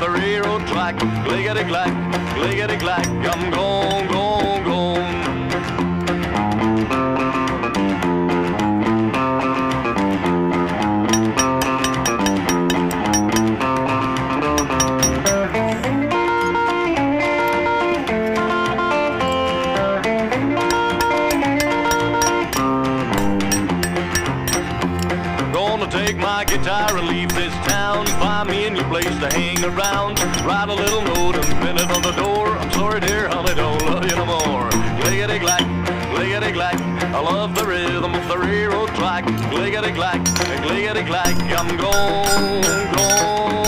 the railroad track. Clickety-clack, clickety-clack, I'm gone, gone, gone. Take my guitar and leave this town. Find me a new place to hang around. Write a little note and pin it on the door. I'm sorry dear honey, don't love you no more. Clickety-clack, clickety-clack, I love the rhythm of the railroad track. Clickety-clack, clickety-clack, I'm gone, gone.